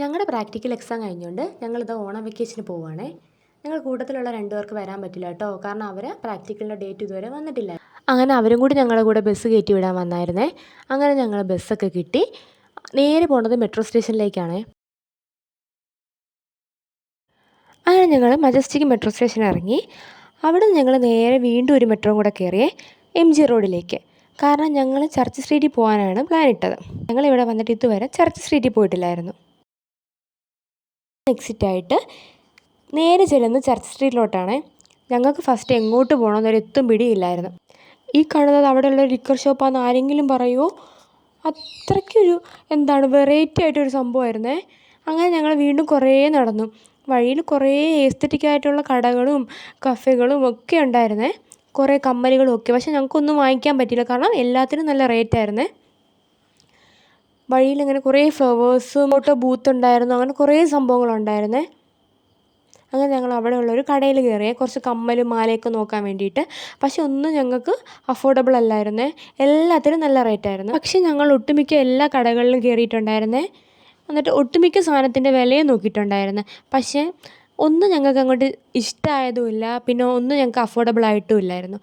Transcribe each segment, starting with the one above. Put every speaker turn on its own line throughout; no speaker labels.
ഞങ്ങളുടെ practical exam കഴിഞ്ഞുകൊണ്ട് ഞങ്ങളിത് ഓണം വെക്കേഷന് പോവുകയാണേ. ഞങ്ങൾ കൂട്ടത്തിലുള്ള 2 പേർക്ക് വരാൻ പറ്റില്ല കേട്ടോ. കാരണം അവർ പ്രാക്ടിക്കലിൻ്റെ ഡേറ്റ് ഇതുവരെ വന്നിട്ടില്ല. അങ്ങനെ അവരും കൂടി ഞങ്ങളുടെ കൂടെ ബസ് കയറ്റി വിടാൻ വന്നായിരുന്നേ. അങ്ങനെ ഞങ്ങൾ ബസ്സൊക്കെ കിട്ടി. നേരെ പോണത് മെട്രോ സ്റ്റേഷനിലേക്കാണേ. അങ്ങനെ ഞങ്ങൾ മജസ്റ്റിക് മെട്രോ സ്റ്റേഷനിൽ ഇറങ്ങി. അവിടെ നിന്ന് ഞങ്ങൾ നേരെ വീണ്ടും ഒരു മെട്രോ കൂടെ കയറിയേ MG റോഡിലേക്ക്. കാരണം ഞങ്ങൾ ചർച്ച് സ്ട്രീറ്റിൽ പോകാനാണ് പ്ലാൻ ഇട്ടത്. ഞങ്ങളിവിടെ വന്നിട്ട് ഇതുവരെ ചർച്ച് സ്ട്രീറ്റിൽ പോയിട്ടില്ലായിരുന്നു. എക്സിറ്റായിട്ട് നേരെ ചെല്ലുന്നത് ചർച്ച് സ്ട്രീറ്റിലോട്ടാണ്. ഞങ്ങൾക്ക് ഫസ്റ്റ് എങ്ങോട്ട് പോകണമെന്നൊരു എത്തും പിടിയില്ലായിരുന്നു. ഈ കാണുന്നത് അവിടെയുള്ള ലിക്കർ ഷോപ്പാണെന്ന് ആരെങ്കിലും പറയുമോ? അത്രയ്ക്കൊരു വെറൈറ്റി ആയിട്ടൊരു സംഭവമായിരുന്നേ. അങ്ങനെ ഞങ്ങൾ വീണ്ടും കുറേ നടന്നു. വഴിയിൽ കുറേ എസ്തറ്റിക് ആയിട്ടുള്ള കടകളും കഫേകളും ഒക്കെ ഉണ്ടായിരുന്നേ. കുറേ കമ്മലുകളും ഒക്കെ. പക്ഷെ ഞങ്ങൾക്കൊന്നും വാങ്ങിക്കാൻ പറ്റിയില്ല. കാരണം എല്ലാത്തിനും നല്ല റേറ്റായിരുന്നേ. വഴിയിലിങ്ങനെ കുറേ ഫ്ലവേഴ്സും ഫോട്ടോ ബൂത്ത് ഉണ്ടായിരുന്നു. അങ്ങനെ കുറേ സംഭവങ്ങളുണ്ടായിരുന്നേ. അങ്ങനെ ഞങ്ങൾ അവിടെ ഉള്ളൊരു കടയിൽ കയറിയേ കുറച്ച് കമ്മലും മാലയൊക്കെ നോക്കാൻ വേണ്ടിയിട്ട്. പക്ഷെ ഒന്നും ഞങ്ങൾക്ക് അഫോർഡബിൾ അല്ലായിരുന്നേ. എല്ലാത്തിനും നല്ല റേറ്റായിരുന്നു. പക്ഷേ ഞങ്ങൾ ഒട്ടുമിക്ക എല്ലാ കടകളിലും കയറിയിട്ടുണ്ടായിരുന്നേ. എന്നിട്ട് ഒട്ടുമിക്ക സാധനത്തിൻ്റെ വിലയും നോക്കിയിട്ടുണ്ടായിരുന്നു. പക്ഷേ ഒന്നും ഞങ്ങൾക്ക് അങ്ങോട്ട് ഇഷ്ടമായതുമില്ല. പിന്നെ ഒന്നും ഞങ്ങൾക്ക് അഫോർഡബിൾ ആയിട്ടും ഇല്ലായിരുന്നു.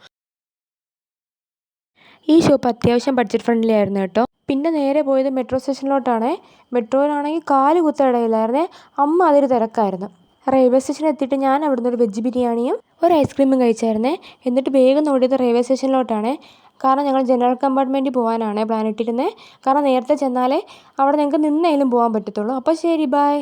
ഈ ഷോപ്പ് അത്യാവശ്യം ബഡ്ജറ്റ് ഫ്രണ്ട്ലി ആയിരുന്നു കേട്ടോ. പിന്നെ നേരെ പോയത് മെട്രോ സ്റ്റേഷനിലോട്ടാണേ. മെട്രോയിലാണെങ്കിൽ കാല് കുത്തടയില്ലായിരുന്നേ. അതൊരു തിരക്കായിരുന്നു. റെയിൽവേ സ്റ്റേഷനിൽ എത്തിയിട്ട് ഞാൻ അവിടുന്ന് ഒരു വെജ് ബിരിയാണിയും ഒരു ഐസ്ക്രീമും കഴിച്ചായിരുന്നേ. എന്നിട്ട് വേഗം ഓടിയത് റെയിൽവേ സ്റ്റേഷനിലോട്ടാണേ. കാരണം ഞങ്ങൾ ജനറൽ കമ്പാർട്ട്മെൻറ്റിൽ പോകാനാണ് പ്ലാൻ ഇട്ടിരുന്നത്. കാരണം നേരത്തെ ചെന്നാലേ അവിടെ ഞങ്ങൾക്ക് നിന്നേലും പോകാൻ പറ്റത്തുള്ളൂ. അപ്പോൾ ശരി, ബൈ.